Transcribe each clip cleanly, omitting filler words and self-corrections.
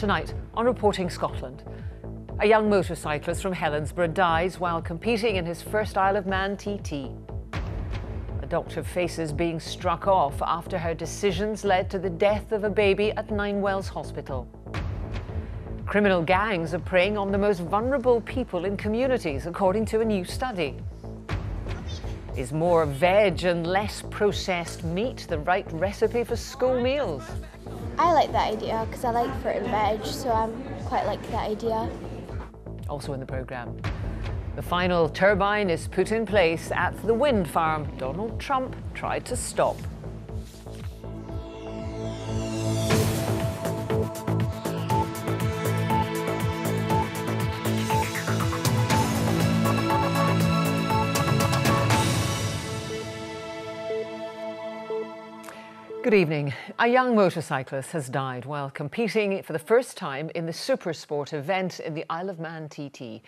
Tonight on Reporting Scotland. A young motorcyclist from Helensburgh dies while competing in his first Isle of Man TT. A doctor faces being struck off after her decisions led to the death of a baby at Ninewells Hospital. Criminal gangs are preying on the most vulnerable people in communities, according to a new study. Is more veg and less processed meat the right recipe for school meals? I like that idea because I like fruit and veg, so I quite like that idea. Also in the programme, the final turbine is put in place at the wind farm Donald Trump tried to stop. Good evening. A young motorcyclist has died while competing for the first time in the Supersport event in the Isle of Man TT.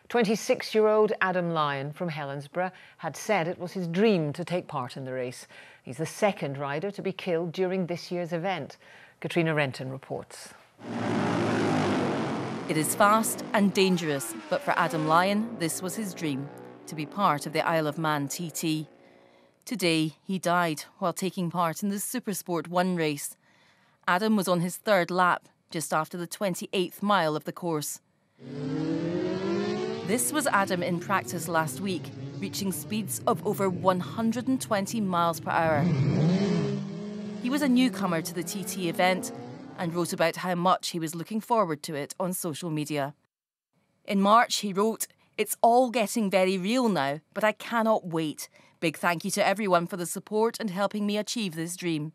26-year-old Adam Lyon from Helensburgh had said it was his dream to take part in the race. He's the second rider to be killed during this year's event. Katrina Renton reports. It is fast and dangerous, but for Adam Lyon, this was his dream, to be part of the Isle of Man TT. Today, he died while taking part in the Supersport 1 race. Adam was on his third lap, just after the 28th mile of the course. This was Adam in practice last week, reaching speeds of over 120 miles per hour. He was a newcomer to the TT event and wrote about how much he was looking forward to it on social media. In March, he wrote, "It's all getting very real now, but I cannot wait. Big thank you to everyone for the support and helping me achieve this dream."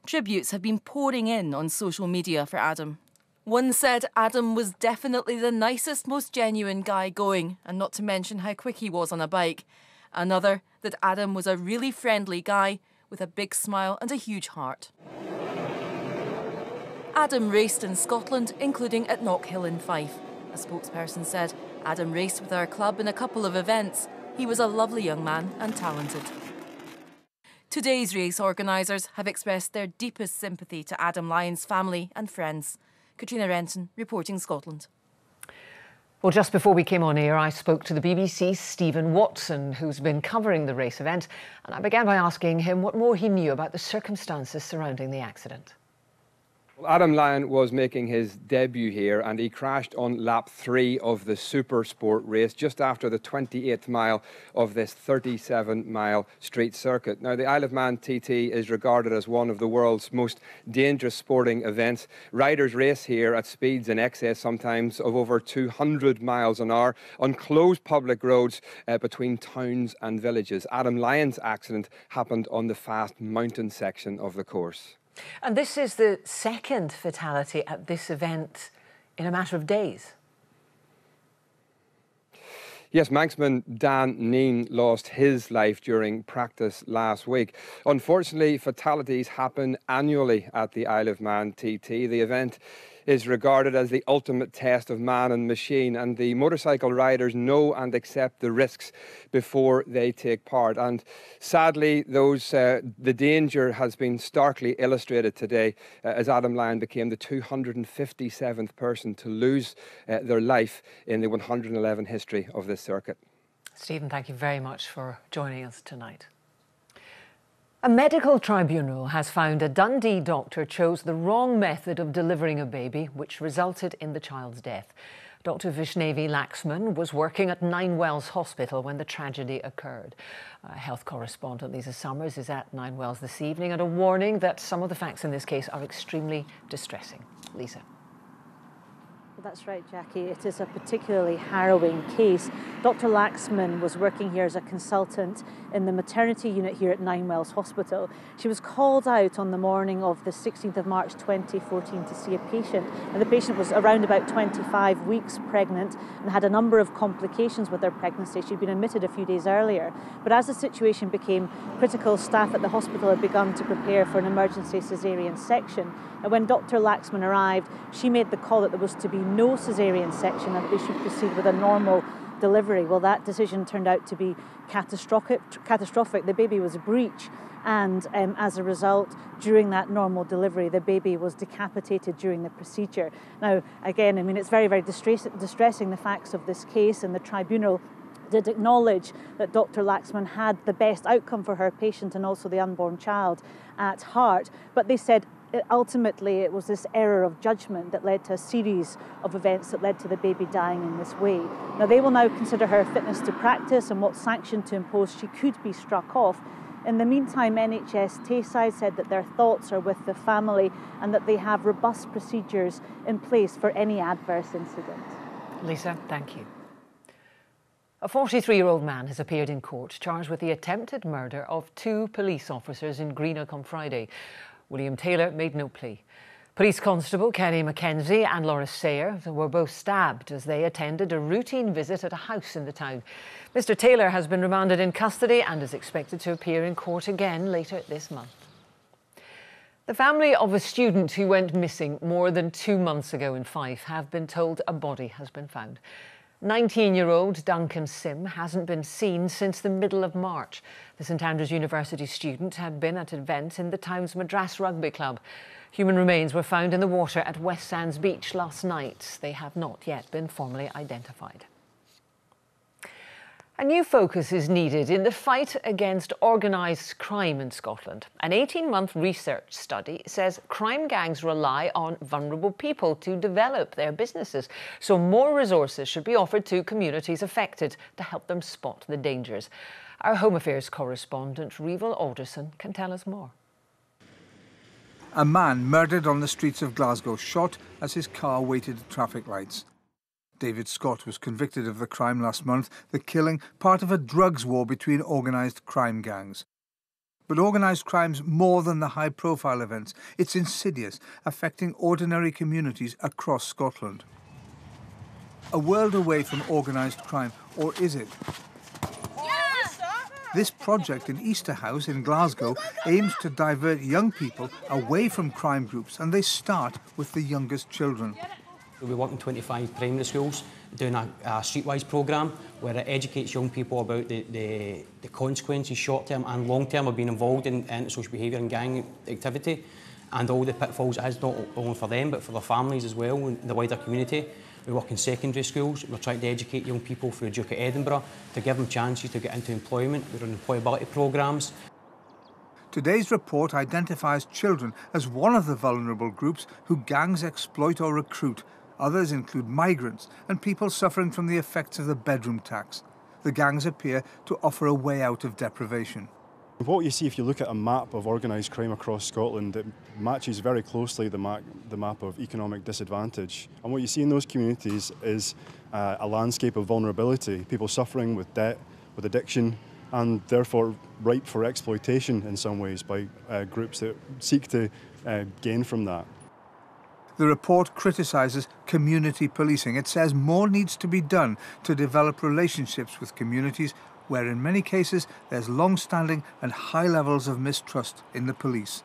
Tributes have been pouring in on social media for Adam. One said Adam was definitely the nicest, most genuine guy going, and not to mention how quick he was on a bike. Another, that Adam was a really friendly guy with a big smile and a huge heart. Adam raced in Scotland, including at Knockhill in Fife. A spokesperson said, "Adam raced with our club in a couple of events. He was a lovely young man and talented." Today's race organisers have expressed their deepest sympathy to Adam Lyon's family and friends. Katrina Renton, Reporting Scotland. Well, just before we came on air, I spoke to the BBC's Stephen Watson, who's been covering the race event, and I began by asking him what more he knew about the circumstances surrounding the accident. Well, Adam Lyon was making his debut here and he crashed on lap 3 of the Supersport race just after the 28th mile of this 37-mile street circuit. Now, the Isle of Man TT is regarded as one of the world's most dangerous sporting events. Riders race here at speeds in excess sometimes of over 200 miles an hour on closed public roads between towns and villages. Adam Lyon's accident happened on the fast mountain section of the course. And this is the second fatality at this event in a matter of days. Yes, Manxman Dan Neen lost his life during practice last week. Unfortunately, fatalities happen annually at the Isle of Man TT. The event is regarded as the ultimate test of man and machine, and the motorcycle riders know and accept the risks before they take part. And sadly, the danger has been starkly illustrated today as Adam Lyon became the 257th person to lose their life in the 111 history of this circuit. Stephen, thank you very much for joining us tonight. A medical tribunal has found a Dundee doctor chose the wrong method of delivering a baby, which resulted in the child's death. Dr. Vishnevi Laxman was working at Ninewells Hospital when the tragedy occurred. Health correspondent Lisa Summers is at Ninewells this evening, and a warning that some of the facts in this case are extremely distressing. Lisa. That's right, Jackie. It is a particularly harrowing case. Dr. Laxman was working here as a consultant in the maternity unit here at Ninewells Hospital. She was called out on the morning of the 16th of March 2014 to see a patient, and the patient was around about 25 weeks pregnant and had a number of complications with her pregnancy. She'd been admitted a few days earlier, but as the situation became critical, staff at the hospital had begun to prepare for an emergency caesarean section. And when Dr. Laxman arrived, she made the call that there was to be no caesarean section and that they should proceed with a normal delivery. Well, that decision turned out to be catastrophic. The baby was a breech, and as a result, during that normal delivery, the baby was decapitated during the procedure. Now, again, I mean, it's very, very distressing, the facts of this case, and the tribunal did acknowledge that Dr. Laxman had the best outcome for her patient and also the unborn child at heart, but they said ultimately it was this error of judgment that led to a series of events that led to the baby dying in this way. Now, they will now consider her fitness to practice and what sanction to impose. She could be struck off. In the meantime, NHS Tayside said that their thoughts are with the family and that they have robust procedures in place for any adverse incident. Lisa, thank you. A 43-year-old man has appeared in court charged with the attempted murder of 2 police officers in Greenock on Friday. William Taylor made no plea. Police Constable Kenny Mackenzie and Laura Sayer were both stabbed as they attended a routine visit at a house in the town. Mr. Taylor has been remanded in custody and is expected to appear in court again later this month. The family of a student who went missing more than 2 months ago in Fife have been told a body has been found. 19-year-old Duncan Sim hasn't been seen since the middle of March. The St Andrews University student had been at an event in the town's Madras Rugby Club. Human remains were found in the water at West Sands Beach last night. They have not yet been formally identified. A new focus is needed in the fight against organised crime in Scotland. An 18-month research study says crime gangs rely on vulnerable people to develop their businesses, so more resources should be offered to communities affected to help them spot the dangers. Our Home Affairs correspondent, Reval Alderson, can tell us more. A man murdered on the streets of Glasgow, shot as his car waited at traffic lights. David Scott was convicted of the crime last month, the killing part of a drugs war between organised crime gangs. But organised crime's more than the high-profile events. It's insidious, affecting ordinary communities across Scotland. A world away from organised crime, or is it? This project in Easterhouse in Glasgow aims to divert young people away from crime groups, and they start with the youngest children. We work in 25 primary schools doing a streetwise programme where it educates young people about the consequences, short-term and long-term, of being involved in antisocial behaviour and gang activity, and all the pitfalls it has, not only for them but for their families as well and the wider community. We work in secondary schools. We're trying to educate young people through Duke of Edinburgh to give them chances to get into employment. We're on employability programmes. Today's report identifies children as one of the vulnerable groups who gangs exploit or recruit. Others include migrants and people suffering from the effects of the bedroom tax. The gangs appear to offer a way out of deprivation. What you see if you look at a map of organised crime across Scotland, it matches very closely the map of economic disadvantage. And what you see in those communities is a landscape of vulnerability, people suffering with debt, with addiction, and therefore ripe for exploitation in some ways by groups that seek to gain from that. The report criticises community policing. It says more needs to be done to develop relationships with communities where in many cases there's long-standing and high levels of mistrust in the police.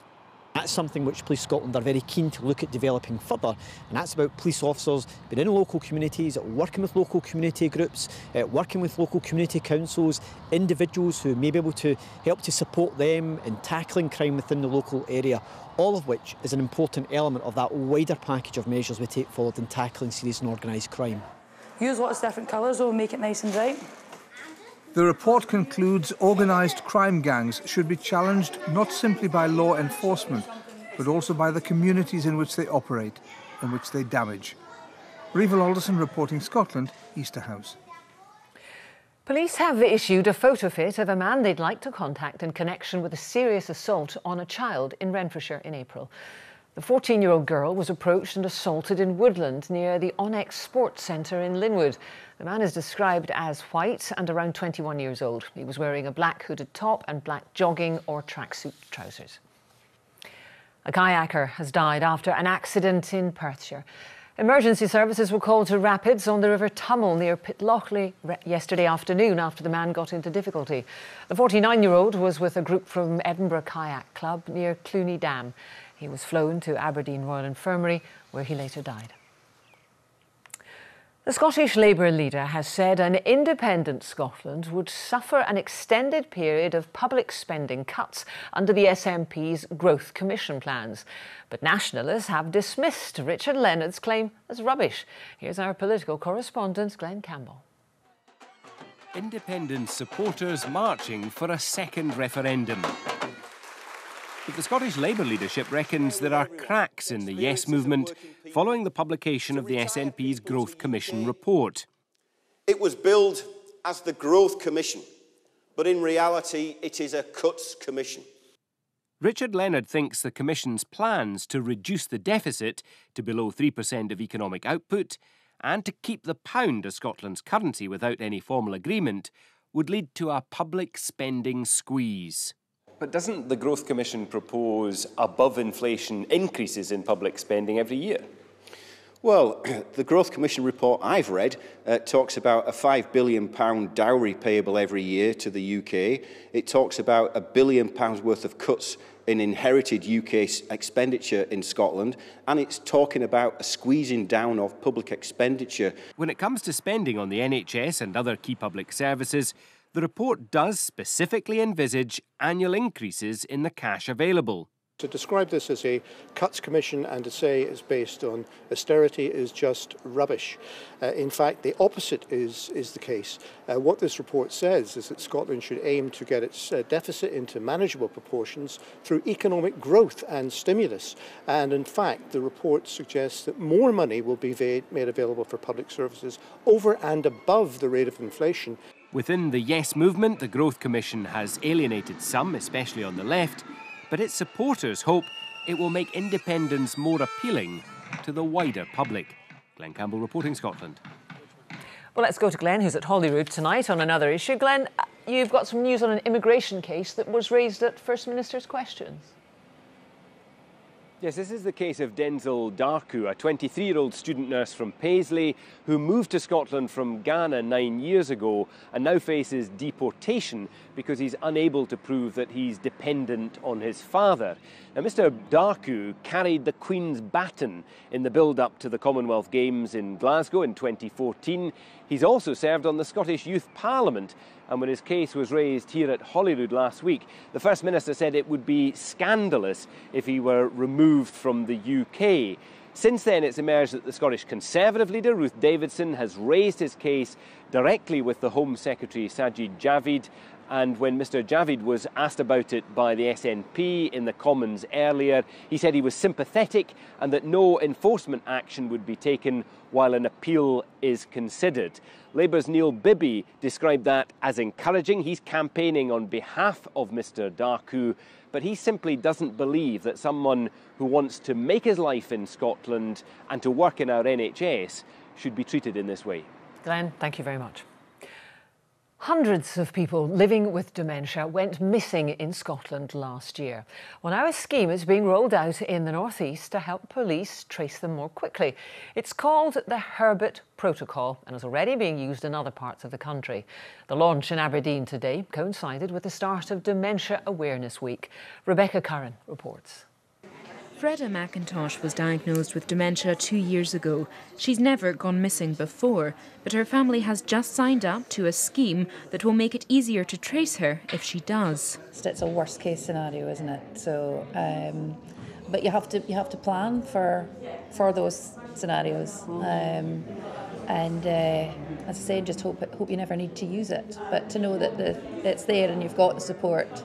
That's something which Police Scotland are very keen to look at developing further, and that's about police officers being in local communities, working with local community groups, working with local community councils, individuals who may be able to help to support them in tackling crime within the local area, all of which is an important element of that wider package of measures we take forward in tackling serious and organised crime. Use lots of different colours, though, make it nice and bright. The report concludes organised crime gangs should be challenged not simply by law enforcement, but also by the communities in which they operate and which they damage. Reval Alderson reporting Scotland, Easterhouse. Police have issued a photo fit of a man they'd like to contact in connection with a serious assault on a child in Renfrewshire in April. The 14-year-old girl was approached and assaulted in Woodland near the Onyx Sports Centre in Linwood. The man is described as white and around 21 years old. He was wearing a black hooded top and black jogging or tracksuit trousers. A kayaker has died after an accident in Perthshire. Emergency services were called to rapids on the River Tummel near Pitlochry yesterday afternoon after the man got into difficulty. The 49-year-old was with a group from Edinburgh Kayak Club near Cluny Dam. He was flown to Aberdeen Royal Infirmary, where he later died. The Scottish Labour leader has said an independent Scotland would suffer an extended period of public spending cuts under the SNP's Growth Commission plans. But nationalists have dismissed Richard Leonard's claim as rubbish. Here's our political correspondent, Glenn Campbell. Independence supporters marching for a second referendum. But the Scottish Labour leadership reckons there are cracks in the Yes movement following the publication of the SNP's Growth Commission report. It was billed as the Growth Commission, but in reality it is a Cuts Commission. Richard Leonard thinks the Commission's plans to reduce the deficit to below 3% of economic output and to keep the pound as Scotland's currency without any formal agreement would lead to a public spending squeeze. But doesn't the Growth Commission propose above-inflation increases in public spending every year? Well, the Growth Commission report I've read talks about a £5 billion dowry payable every year to the UK. It talks about £1 billion worth of cuts in inherited UK expenditure in Scotland, and it's talking about a squeezing down of public expenditure. When it comes to spending on the NHS and other key public services, the report does specifically envisage annual increases in the cash available. To describe this as a cuts commission and to say it's based on austerity is just rubbish. In fact, the opposite is the case. What this report says is that Scotland should aim to get its deficit into manageable proportions through economic growth and stimulus. And in fact, the report suggests that more money will be made available for public services over and above the rate of inflation. Within the Yes movement, the Growth Commission has alienated some, especially on the left, but its supporters hope it will make independence more appealing to the wider public. Glenn Campbell reporting, Scotland. Well, let's go to Glenn, who's at Holyrood tonight on another issue. Glenn, you've got some news on an immigration case that was raised at First Minister's Questions. Yes, this is the case of Denzel Darku, a 23-year-old student nurse from Paisley who moved to Scotland from Ghana 9 years ago and now faces deportation because he's unable to prove that he's dependent on his father. Now, Mr. Darku carried the Queen's baton in the build-up to the Commonwealth Games in Glasgow in 2014. He's also served on the Scottish Youth Parliament, and when his case was raised here at Holyrood last week, the First Minister said it would be scandalous if he were removed from the UK. Since then, it's emerged that the Scottish Conservative leader, Ruth Davidson, has raised his case directly with the Home Secretary, Sajid Javid. And when Mr. Javid was asked about it by the SNP in the Commons earlier, he said he was sympathetic and that no enforcement action would be taken while an appeal is considered. Labour's Neil Bibby described that as encouraging. He's campaigning on behalf of Mr. Darku, but he simply doesn't believe that someone who wants to make his life in Scotland and to work in our NHS should be treated in this way. Glenn, thank you very much. Hundreds of people living with dementia went missing in Scotland last year. Well, now a scheme is being rolled out in the North East to help police trace them more quickly. It's called the Herbert Protocol and is already being used in other parts of the country. The launch in Aberdeen today coincided with the start of Dementia Awareness Week. Rebecca Curran reports. Freda McIntosh was diagnosed with dementia 2 years ago. She's never gone missing before, but her family has just signed up to a scheme that will make it easier to trace her if she does. It's a worst case scenario, isn't it? So, but you have to plan for those scenarios. And as I say, just hope you never need to use it. But to know that it's there and you've got the support,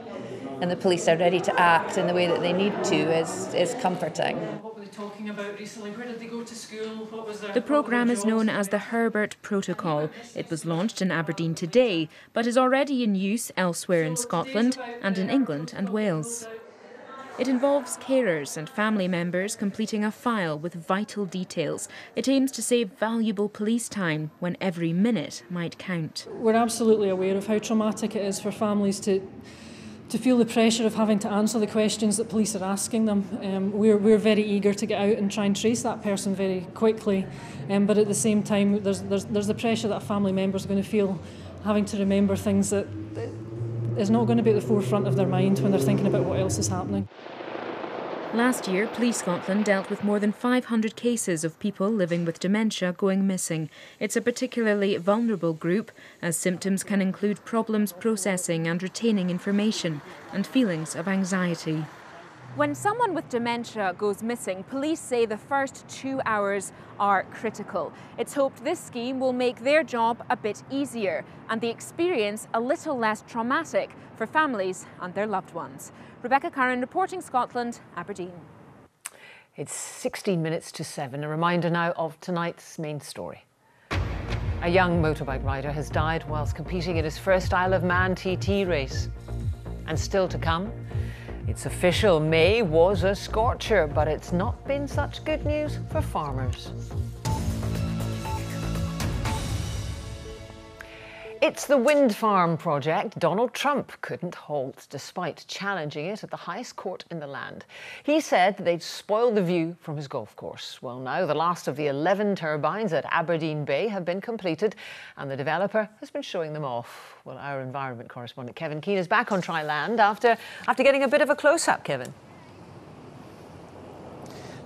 and the police are ready to act in the way that they need to is comforting. What were they talking about recently? Where did they go to school? What was the programme is known as the Herbert Protocol. It was launched in Aberdeen today, but is already in use elsewhere in Scotland and in England and Wales. It involves carers and family members completing a file with vital details. It aims to save valuable police time when every minute might count. We're absolutely aware of how traumatic it is for families to feel the pressure of having to answer the questions that police are asking them. We're very eager to get out and try and trace that person very quickly, but at the same time there's the pressure that a family member is going to feel having to remember things that is not going to be at the forefront of their mind when they're thinking about what else is happening. Last year, Police Scotland dealt with more than 500 cases of people living with dementia going missing. It's a particularly vulnerable group, as symptoms can include problems processing and retaining information and feelings of anxiety. When someone with dementia goes missing, police say the first 2 hours are critical. It's hoped this scheme will make their job a bit easier and the experience a little less traumatic for families and their loved ones. Rebecca Curran reporting Scotland, Aberdeen. It's 16 minutes to 7. A reminder now of tonight's main story. A young motorbike rider has died whilst competing in his first Isle of Man TT race. And still to come, it's official, May was a scorcher, but it's not been such good news for farmers. It's the wind farm project Donald Trump couldn't halt, despite challenging it at the highest court in the land. He said they'd spoil the view from his golf course. Well, now the last of the 11 turbines at Aberdeen Bay have been completed, and the developer has been showing them off. Well, our environment correspondent Kevin Keane is back on dry land after getting a bit of a close-up, Kevin.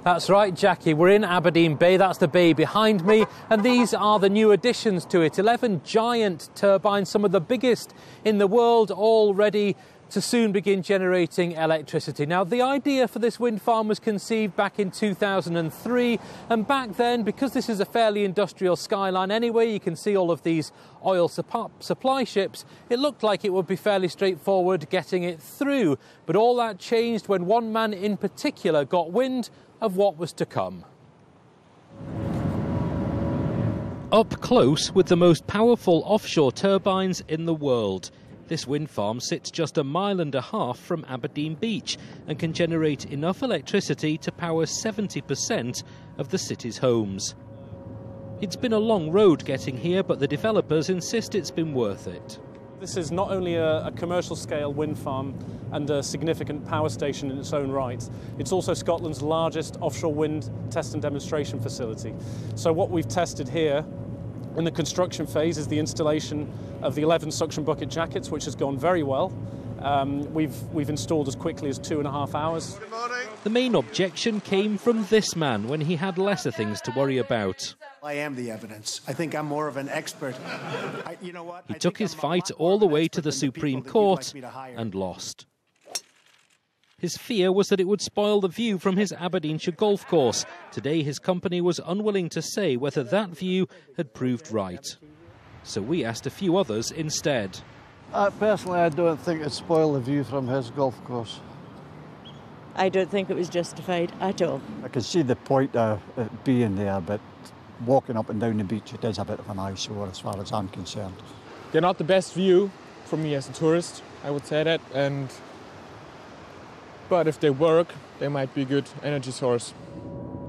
That's right, Jackie. We're in Aberdeen Bay. That's the bay behind me. And these are the new additions to it. 11 giant turbines, some of the biggest in the world, all ready to soon begin generating electricity. Now, the idea for this wind farm was conceived back in 2003. And back then, because this is a fairly industrial skyline anyway, you can see all of these oil supply ships, it looked like it would be fairly straightforward getting it through. But all that changed when one man in particular got wind of what was to come. Up close with the most powerful offshore turbines in the world. This wind farm sits just 1.5 miles from Aberdeen Beach and can generate enough electricity to power 70% of the city's homes. It's been a long road getting here, but the developers insist it's been worth it. This is not only a commercial scale wind farm and a significant power station in its own right, it's also Scotland's largest offshore wind test and demonstration facility. So what we've tested here in the construction phase is the installation of the 11 suction bucket jackets, which has gone very well. We've installed as quickly as 2.5 hours. The main objection came from this man when he had lesser things to worry about. I am the evidence. I think I'm more of an expert. You know what? He took his fight all the way to the Supreme Court and lost. His fear was that it would spoil the view from his Aberdeenshire golf course. Today his company was unwilling to say whether that view had proved right. So we asked a few others instead. Personally, I don't think it'd spoil the view from his golf course. I don't think it was justified at all. I can see the point of it being there, but walking up and down the beach, it is a bit of an eyesore as far as I'm concerned. They're not the best view for me as a tourist, I would say that, but if they work, they might be a good energy source.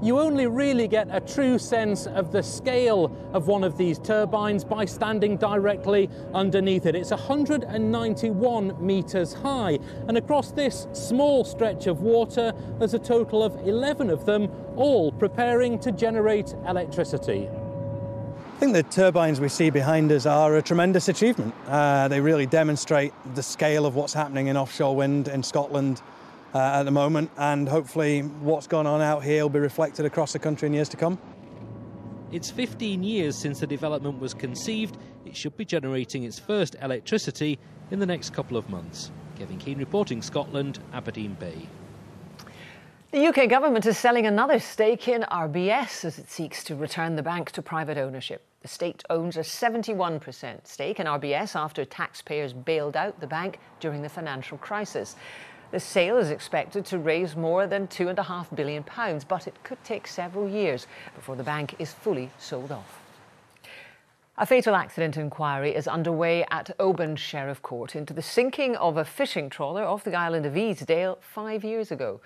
You only really get a true sense of the scale of one of these turbines by standing directly underneath it. It's 191 metres high, and across this small stretch of water, there's a total of 11 of them, all preparing to generate electricity. I think the turbines we see behind us are a tremendous achievement. They really demonstrate the scale of what's happening in offshore wind in Scotland at the moment, and hopefully what's gone on out here will be reflected across the country in years to come. It's 15 years since the development was conceived. It should be generating its first electricity in the next couple of months. Kevin Keane reporting Scotland, Aberdeen Bay. The UK government is selling another stake in RBS as it seeks to return the bank to private ownership. The state owns a 71% stake in RBS after taxpayers bailed out the bank during the financial crisis. The sale is expected to raise more than £2.5 billion, but it could take several years before the bank is fully sold off. A fatal accident inquiry is underway at Oban Sheriff Court into the sinking of a fishing trawler off the island of Easdale 5 years ago.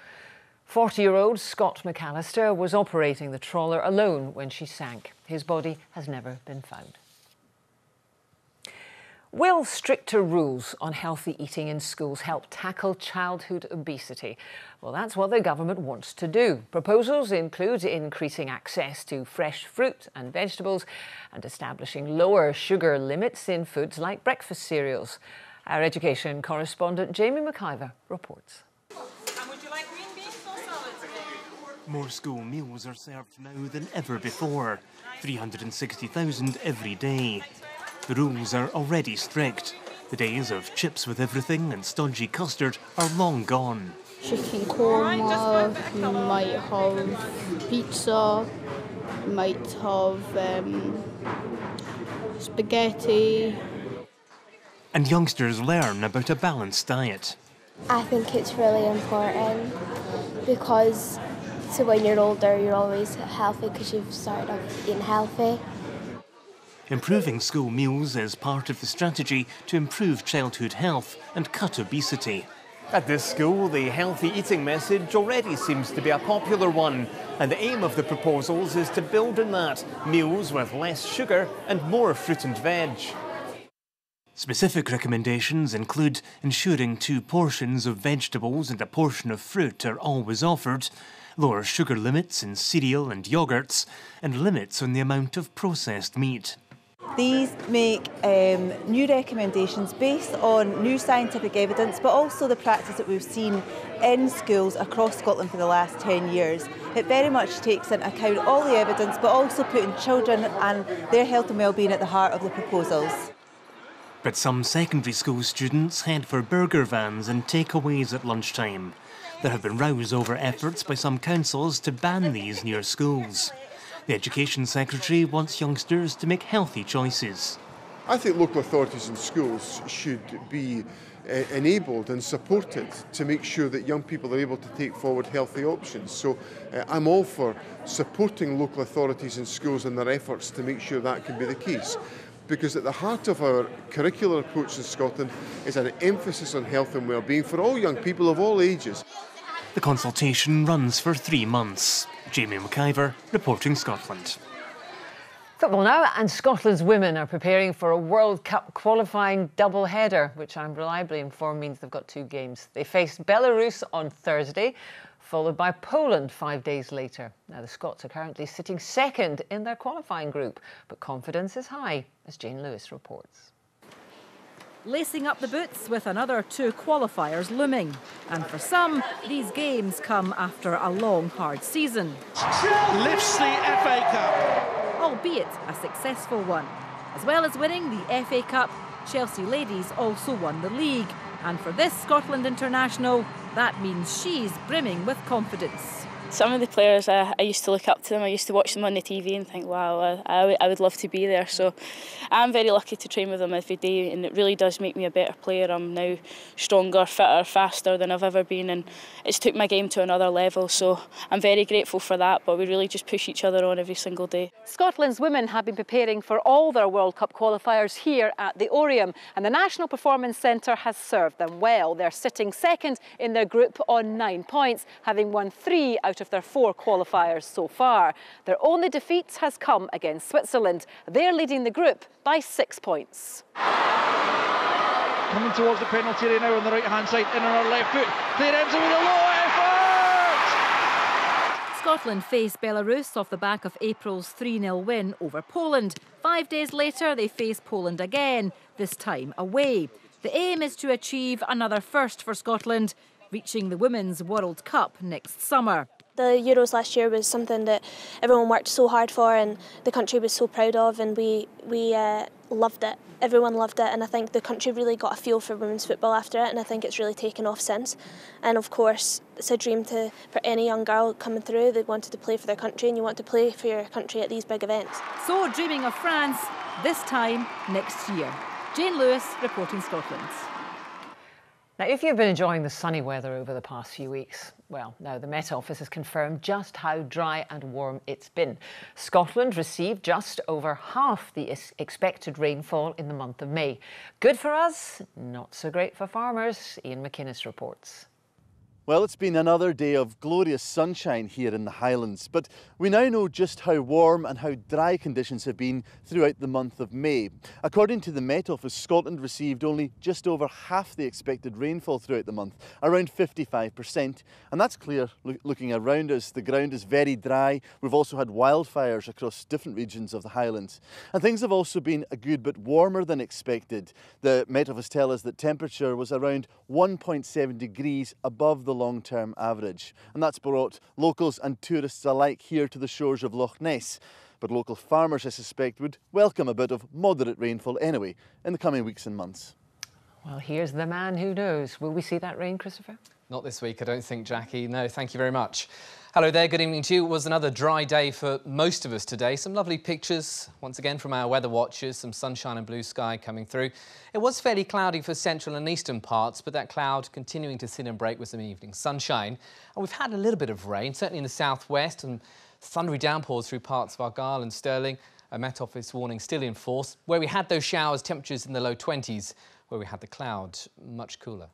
40-year-old Scott McAllister was operating the trawler alone when she sank. His body has never been found. Will stricter rules on healthy eating in schools help tackle childhood obesity? Well, that's what the government wants to do. Proposals include increasing access to fresh fruit and vegetables and establishing lower sugar limits in foods like breakfast cereals. Our education correspondent Jamie McIver reports. And would you like green beans or salad? More school meals are served now than ever before, 360,000 every day. The rules are already strict. The days of chips with everything and stodgy custard are long gone. Chicken korma, you might have pizza, you might have spaghetti. And youngsters learn about a balanced diet. I think it's really important because so when you're older you're always healthy because you've started off eating healthy. Improving school meals is part of the strategy to improve childhood health and cut obesity. At this school, the healthy eating message already seems to be a popular one, and the aim of the proposals is to build on that, meals with less sugar and more fruit and veg. Specific recommendations include ensuring 2 portions of vegetables and a portion of fruit are always offered, lower sugar limits in cereal and yogurts, and limits on the amount of processed meat. These make new recommendations based on new scientific evidence, but also the practice that we've seen in schools across Scotland for the last 10 years. It very much takes into account all the evidence, but also putting children and their health and well-being at the heart of the proposals. But some secondary school students head for burger vans and takeaways at lunchtime. There have been rows over efforts by some councils to ban these near schools. The Education Secretary wants youngsters to make healthy choices. I think local authorities and schools should be enabled and supported to make sure that young people are able to take forward healthy options. So I'm all for supporting local authorities and schools in their efforts to make sure that can be the case. Because at the heart of our curricular approach in Scotland is an emphasis on health and well-being for all young people of all ages. The consultation runs for 3 months. Jamie McIver, reporting Scotland. Football now, and Scotland's women are preparing for a World Cup qualifying double-header, which I'm reliably informed means they've got 2 games. They face Belarus on Thursday, followed by Poland 5 days later. Now, the Scots are currently sitting second in their qualifying group, but confidence is high, as Jane Lewis reports. Lacing up the boots with another 2 qualifiers looming. And for some, these games come after a long, hard season. Lifts the FA Cup. Albeit a successful one. As well as winning the FA Cup, Chelsea ladies also won the league. And for this Scotland international, that means she's brimming with confidence. Some of the players, I used to look up to them. I used to watch them on the TV and think, wow, I would love to be there. So I'm very lucky to train with them every day, and it really does make me a better player. I'm now stronger, fitter, faster than I've ever been, and it's took my game to another level. So I'm very grateful for that, but we really just push each other on every single day. Scotland's women have been preparing for all their World Cup qualifiers here at the Oriam, and the National Performance Centre has served them well. They're sitting second in their group on 9 points, having won 3 out of their 4 qualifiers so far. Their only defeat has come against Switzerland. They're leading the group by 6 points. Coming towards the penalty area now on the right-hand side, in on her left foot. Claire Emslie with a low effort! Scotland face Belarus off the back of April's 3-0 win over Poland. 5 days later, they face Poland again, this time away. The aim is to achieve another first for Scotland, reaching the Women's World Cup next summer. The Euros last year was something that everyone worked so hard for and the country was so proud of, and we loved it. Everyone loved it, and I think the country really got a feel for women's football after it, and I think it's really taken off since. And of course, it's a dream for any young girl coming through. They wanted to play for their country, and you want to play for your country at these big events. So dreaming of France, this time next year. Jane Lewis, reporting Scotland. Now, if you've been enjoying the sunny weather over the past few weeks, well, now the Met Office has confirmed just how dry and warm it's been. Scotland received just over half the expected rainfall in the month of May. Good for us, not so great for farmers. Ian McInnes reports. Well, it's been another day of glorious sunshine here in the Highlands, but we now know just how warm and how dry conditions have been throughout the month of May. According to the Met Office, Scotland received only just over half the expected rainfall throughout the month, around 55%. And that's clear looking around us. The ground is very dry. We've also had wildfires across different regions of the Highlands. And things have also been a good bit warmer than expected. The Met Office tell us that temperature was around 1.7 degrees above the long-term average. And that's brought locals and tourists alike here to the shores of Loch Ness. But local farmers, I suspect, would welcome a bit of moderate rainfall anyway in the coming weeks and months. Well, here's the man who knows. Will we see that rain, Christopher? Not this week, I don't think, Jackie. No, thank you very much. Hello there, good evening to you. It was another dry day for most of us today. Some lovely pictures, once again, from our weather watchers, some sunshine and blue sky coming through. It was fairly cloudy for central and eastern parts, but that cloud continuing to thin and break with some evening sunshine. And we've had a little bit of rain, certainly in the southwest, and thundery downpours through parts of Argyll and Stirling. A Met Office warning still in force. Where we had those showers, temperatures in the low 20s. Where we had the cloud, much cooler.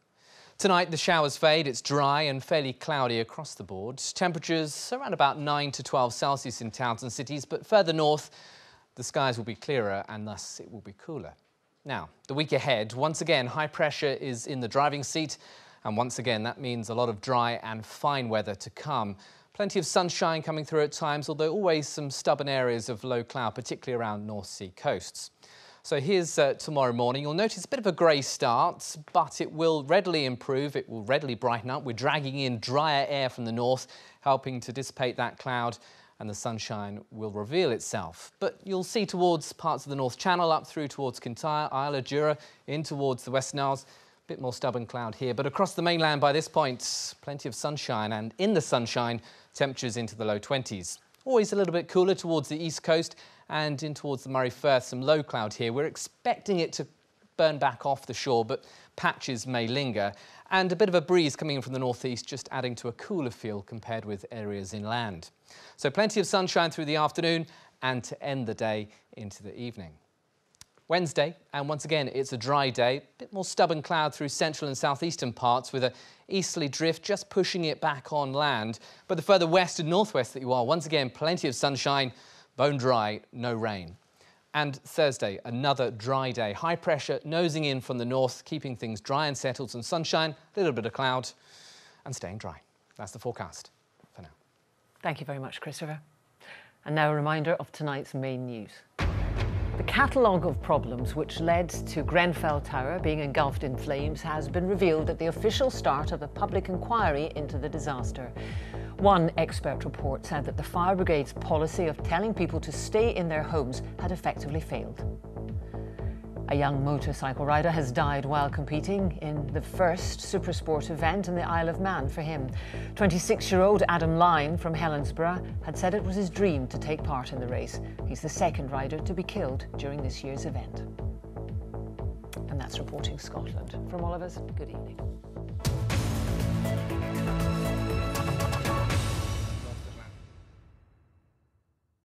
Tonight, the showers fade. It's dry and fairly cloudy across the board. Temperatures around about 9 to 12 Celsius in towns and cities, but further north, the skies will be clearer and thus it will be cooler. Now, the week ahead, once again, high pressure is in the driving seat. And once again, that means a lot of dry and fine weather to come. Plenty of sunshine coming through at times, although always some stubborn areas of low cloud, particularly around North Sea coasts. So here's tomorrow morning. You'll notice a bit of a grey start, but it will readily improve. It will readily brighten up. We're dragging in drier air from the north, helping to dissipate that cloud, and the sunshine will reveal itself. But you'll see towards parts of the North Channel, up through towards Kintyre, Isla, Jura, in towards the Western Isles. A bit more stubborn cloud here, but across the mainland by this point, plenty of sunshine, and in the sunshine, temperatures into the low 20s. Always a little bit cooler towards the east coast and in towards the Moray Firth, some low cloud here. We're expecting it to burn back off the shore, but patches may linger. And a bit of a breeze coming in from the northeast, just adding to a cooler feel compared with areas inland. So plenty of sunshine through the afternoon and to end the day into the evening. Wednesday, and once again, it's a dry day. A bit more stubborn cloud through central and southeastern parts with a easterly drift just pushing it back on land. But the further west and northwest that you are, once again, plenty of sunshine, bone dry, no rain. And Thursday, another dry day. High pressure nosing in from the north, keeping things dry and settled. Some sunshine, a little bit of cloud, and staying dry. That's the forecast for now. Thank you very much, Christopher. And now a reminder of tonight's main news. The catalogue of problems which led to Grenfell Tower being engulfed in flames has been revealed at the official start of a public inquiry into the disaster. One expert report said that the fire brigade's policy of telling people to stay in their homes had effectively failed. A young motorcycle rider has died while competing in the first Supersport event in the Isle of Man for him. 26-year-old Adam Lyne from Helensburgh had said it was his dream to take part in the race. He's the second rider to be killed during this year's event. And that's Reporting Scotland. From all of us, good evening.